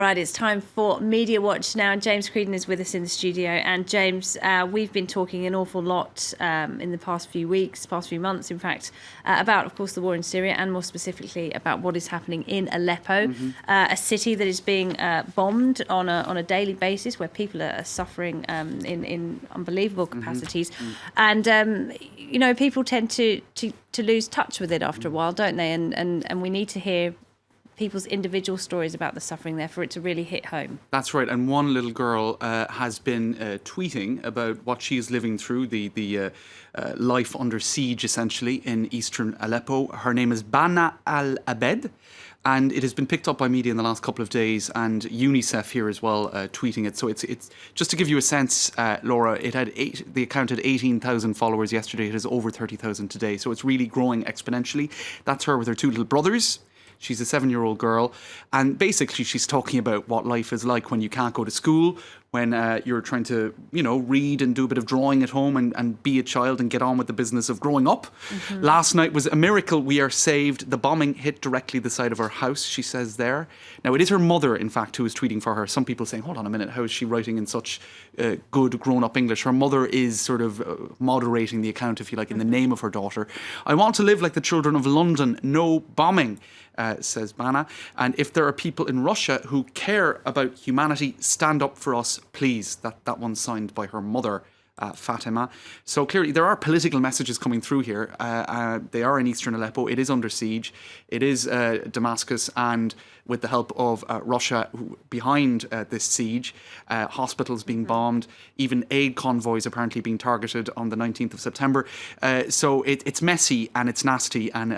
Right, it's time for Media Watch now. James Creedon is with us in the studio. And James, we've been talking an awful lot in the past few weeks, past few months, in fact, about, of course, the war in Syria and more specifically about what is happening in Aleppo, a city that is being bombed on a daily basis, where people are suffering in unbelievable capacities. And, people tend to lose touch with it after a while, don't they? And we need to hear people's individual stories about the suffering there for it to really hit home. That's right. And one little girl has been tweeting about what she is living through, the life under siege, essentially, in eastern Aleppo. Her name is Bana al-Abed. And it has been picked up by media in the last couple of days, and UNICEF here as well, tweeting it. So it's just to give you a sense, Laura. The account had 18,000 followers yesterday. It has over 30,000 today. So it's really growing exponentially. That's her with her two little brothers. She's a 7-year-old girl, and basically she's talking about what life is like when you can't go to school, when you're trying to, read and do a bit of drawing at home and be a child and get on with the business of growing up. Last night was a miracle. We are saved. The bombing hit directly the side of her house, she says there. Now, it is her mother, in fact, who is tweeting for her. Some people saying, hold on a minute, how is she writing in such good grown-up English? Her mother is sort of moderating the account, if you like, in the name of her daughter. I want to live like the children of London. No bombing. Says Bana. And if there are people in Russia who care about humanity, stand up for us, please. That one's signed by her mother, Fathema. So clearly there are political messages coming through here. They are in eastern Aleppo. It is under siege. It is Damascus, and with the help of Russia behind this siege, hospitals being bombed, even aid convoys apparently being targeted on the 19th of September. So it's messy and it's nasty, and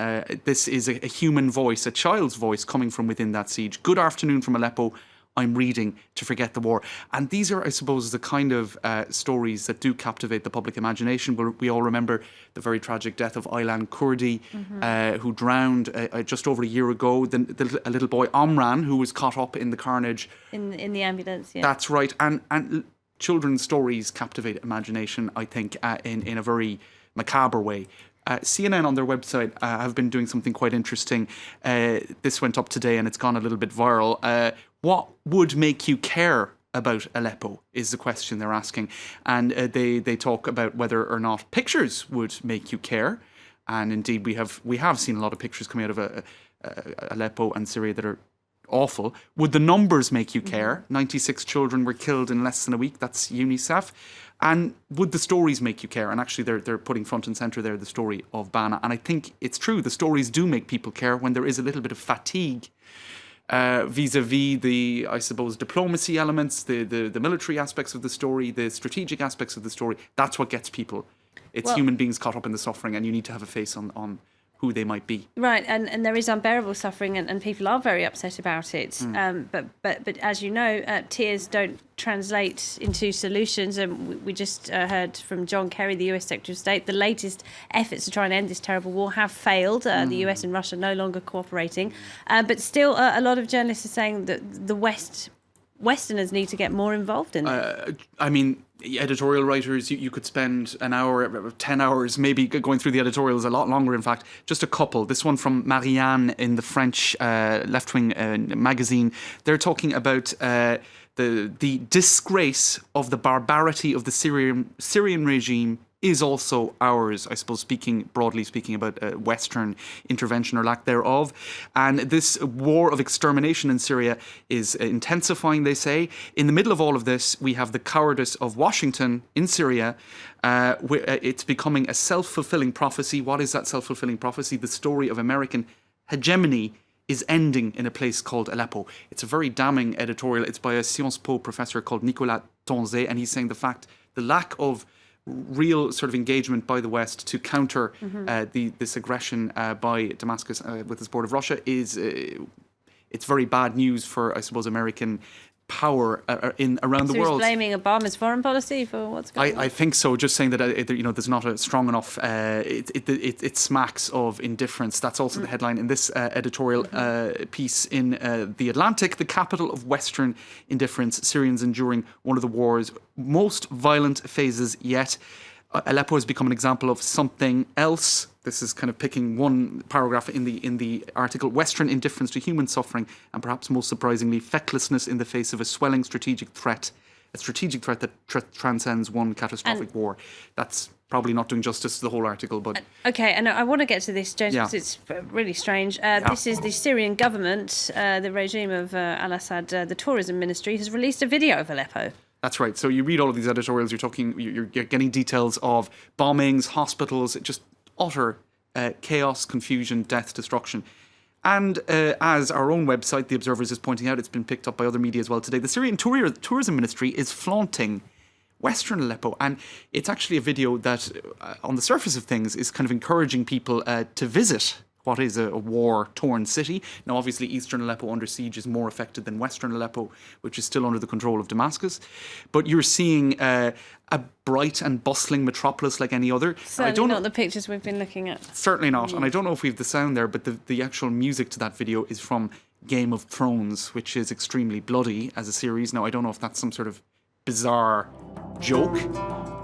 this is a human voice, a child's voice coming from within that siege. Good afternoon from Aleppo. I'm reading to forget the war. And these are, I suppose, the kind of stories that do captivate the public imagination. We all remember the very tragic death of Aylan Kurdi, who drowned just over a year ago. A little boy, Omran, who was caught up in the carnage. In the ambulance, yeah. That's right. And children's stories captivate imagination, I think, in a very macabre way. CNN on their website have been doing something quite interesting. This went up today and it's gone a little bit viral. What would make you care about Aleppo is the question they're asking. And they talk about whether or not pictures would make you care. And indeed, we have seen a lot of pictures coming out of Aleppo and Syria that are awful. Would the numbers make you care? 96 children were killed in less than a week. That's UNICEF. And would the stories make you care? And actually, they're putting front and centre there the story of Bana. And I think it's true. The stories do make people care when there is a little bit of fatigue vis-a-vis the, I suppose, diplomacy elements, the military aspects of the story, the strategic aspects of the story. That's what gets people. It's human beings caught up in the suffering, and you need to have a face on who they might be. Right, and there is unbearable suffering, and people are very upset about it. But as you know, tears don't translate into solutions. And we just heard from John Kerry, the US Secretary of State, the latest efforts to try and end this terrible war have failed. The US and Russia no longer cooperating. But still, a lot of journalists are saying that the Westerners need to get more involved in it. I mean, editorial writers, you could spend an hour, 10 hours, maybe going through the editorials, a lot longer, in fact. Just a couple. This one from Marianne in the French left-wing magazine. They're talking about the disgrace of the barbarity of the Syrian regime is also ours, I suppose, broadly speaking about Western intervention or lack thereof. And this war of extermination in Syria is intensifying, they say. In the middle of all of this, we have the cowardice of Washington in Syria. It's becoming a self-fulfilling prophecy. What is that self-fulfilling prophecy? The story of American hegemony is ending in a place called Aleppo. It's a very damning editorial. It's by a Sciences Po professor called Nicolas Tonzé, and he's saying the lack of real sort of engagement by the West to counter this aggression by Damascus with the support of Russia is it's very bad news for, I suppose, American power around the world. So he's blaming Obama's foreign policy for what's going on? I think so. Just saying that there's not a strong enough. It smacks of indifference. That's also the headline in this editorial piece in The Atlantic. The capital of Western indifference. Syrians enduring one of the war's most violent phases yet. Aleppo has become an example of something else This is kind of picking one paragraph in the article: Western indifference to human suffering, and perhaps most surprisingly, fecklessness in the face of a swelling strategic threat. A strategic threat that transcends one catastrophic war. That's probably not doing justice to the whole article, but... Okay, and I want to get to this, James, because it's really strange. This is the Syrian government, the regime of al-Assad, the tourism ministry, has released a video of Aleppo. That's right. So you read all of these editorials, you're getting details of bombings, hospitals, just utter chaos, confusion, death, destruction. And as our own website, The Observers, is pointing out, it's been picked up by other media as well today, the Syrian tourism ministry is flaunting Western Aleppo. And it's actually a video that, on the surface of things, is kind of encouraging people to visit what is a war-torn city. Now, obviously, Eastern Aleppo under siege is more affected than Western Aleppo, which is still under the control of Damascus. But you're seeing a bright and bustling metropolis like any other. Certainly not the pictures we've been looking at. Certainly not. And I don't know if we have the sound there, but the actual music to that video is from Game of Thrones, which is extremely bloody as a series. Now, I don't know if that's some sort of bizarre joke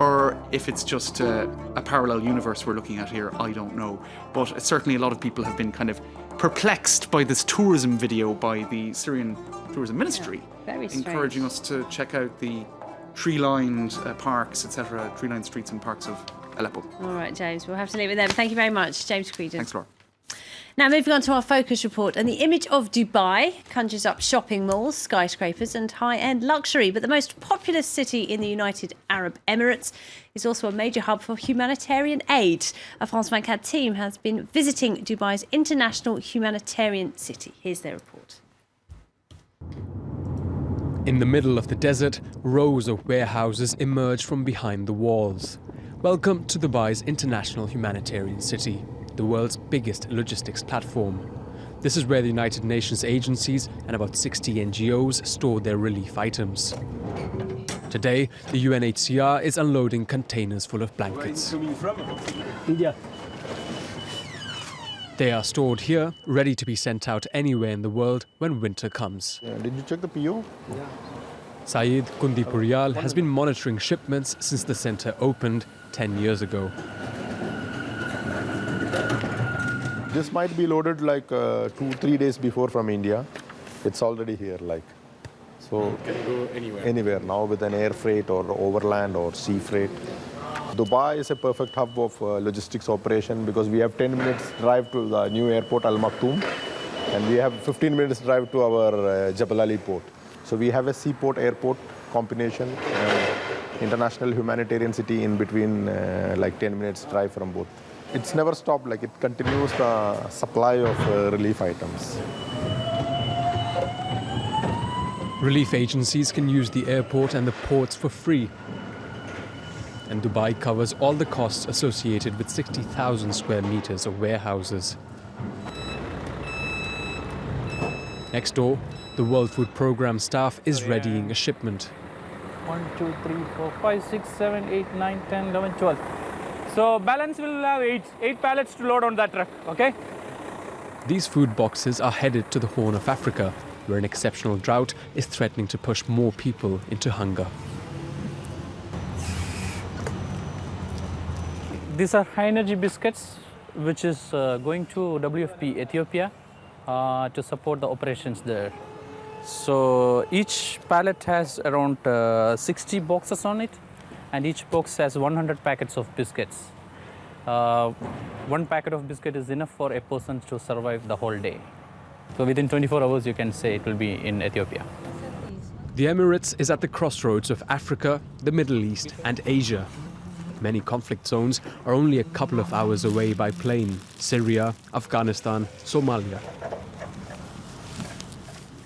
or if it's just a parallel universe we're looking at here. I don't know. But certainly a lot of people have been kind of perplexed by this tourism video by the Syrian tourism ministry, encouraging us to check out the tree-lined parks, etc., tree-lined streets and parks of Aleppo. All right, James, we'll have to leave it there. Thank you very much, James Creedon. Thanks, Laura. Now, moving on to our focus report. And the image of Dubai conjures up shopping malls, skyscrapers and high-end luxury. But the most populous city in the United Arab Emirates is also a major hub for humanitarian aid. A France 24 team has been visiting Dubai's international humanitarian city. Here's their report. In the middle of the desert, rows of warehouses emerge from behind the walls. Welcome to Dubai's international humanitarian city, the world's biggest logistics platform. This is where the United Nations agencies and about 60 NGOs store their relief items. Today, the UNHCR is unloading containers full of blankets. Where are you coming from? India. They are stored here, ready to be sent out anywhere in the world when winter comes. Did you check the PO? Yeah. Saeed Kundipurial has been monitoring shipments since the center opened 10 years ago. This might be loaded like 2-3 days before from India. It's already here, like. So Can go anywhere. anywhere now with an air freight or overland or sea freight. Dubai is a perfect hub of logistics operation because we have 10 minutes drive to the new airport Al Maktoum and we have 15 minutes drive to our Jebel Ali port. So we have a seaport airport combination, international humanitarian city in between like 10 minutes drive from both. It's never stopped, like it continues the supply of relief items. Relief agencies can use the airport and the ports for free. And Dubai covers all the costs associated with 60,000 square meters of warehouses. Next door, the World Food Programme staff is readying a shipment. 1, 2, 3, 4, 5, 6, 7, 8, 9, 10, 11, 12. So balance will have 8 pallets to load on that truck, okay? These food boxes are headed to the Horn of Africa, where an exceptional drought is threatening to push more people into hunger. These are high energy biscuits, which is going to WFP Ethiopia to support the operations there. So each pallet has around 60 boxes on it, and each box has 100 packets of biscuits. One packet of biscuit is enough for a person to survive the whole day. So within 24 hours, you can say it will be in Ethiopia. The Emirates is at the crossroads of Africa, the Middle East and Asia. Many conflict zones are only a couple of hours away by plane: Syria, Afghanistan, Somalia.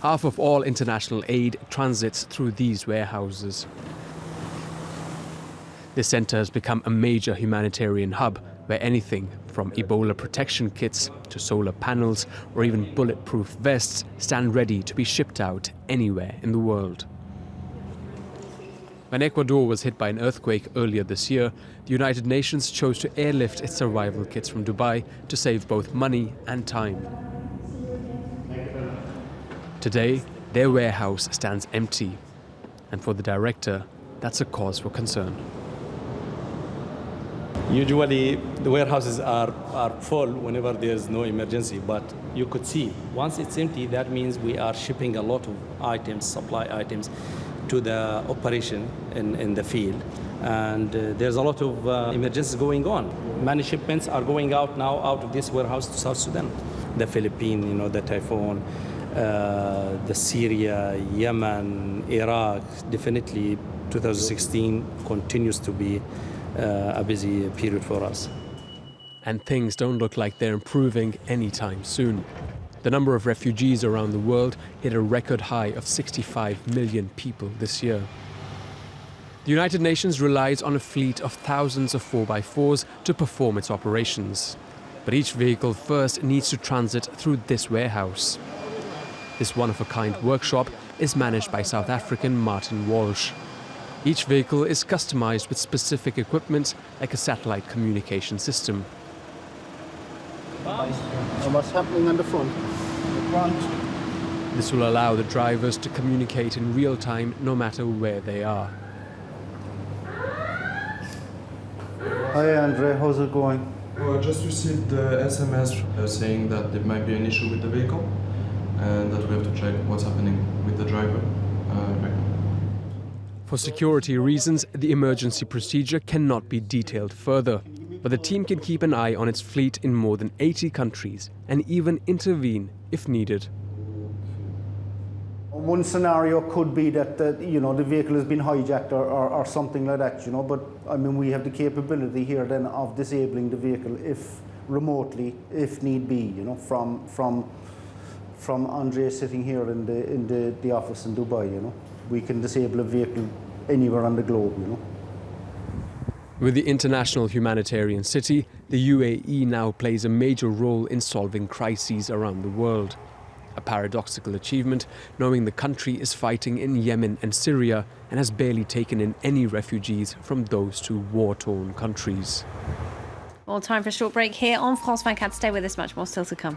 Half of all international aid transits through these warehouses. This center has become a major humanitarian hub where anything from Ebola protection kits to solar panels or even bulletproof vests stand ready to be shipped out anywhere in the world. When Ecuador was hit by an earthquake earlier this year, the United Nations chose to airlift its survival kits from Dubai to save both money and time. Today, their warehouse stands empty, and for the director, that's a cause for concern. Usually the warehouses are full whenever there's no emergency, but you could see once it's empty, that means we are shipping a lot of items, supply items, to the operation in the field. And there's a lot of emergencies going on. Many shipments are going out now out of this warehouse to South Sudan. The Philippines, the typhoon, the Syria, Yemen, Iraq, definitely 2016 continues to be a busy period for us. And things don't look like they're improving anytime soon. The number of refugees around the world hit a record high of 65 million people this year. The United Nations relies on a fleet of thousands of 4x4s to perform its operations. But each vehicle first needs to transit through this warehouse. This one-of-a-kind workshop is managed by South African Martin Walsh. Each vehicle is customized with specific equipment like a satellite communication system. What's happening on the front? This will allow the drivers to communicate in real time no matter where they are. Hi Andre, how's it going? Well, I just received the SMS saying that there might be an issue with the vehicle and that we have to check what's happening with the driver right now. For security reasons, the emergency procedure cannot be detailed further, but the team can keep an eye on its fleet in more than 80 countries and even intervene if needed. One scenario could be that the vehicle has been hijacked or something like that, but I mean we have the capability here then of disabling the vehicle if remotely, if need be, from Andre sitting here in the office in Dubai, we can disable a vehicle anywhere on the globe, With the international humanitarian city, the UAE now plays a major role in solving crises around the world. A paradoxical achievement, knowing the country is fighting in Yemen and Syria and has barely taken in any refugees from those two war-torn countries. Well, time for a short break here on France 24. Stay with us, much more still to come.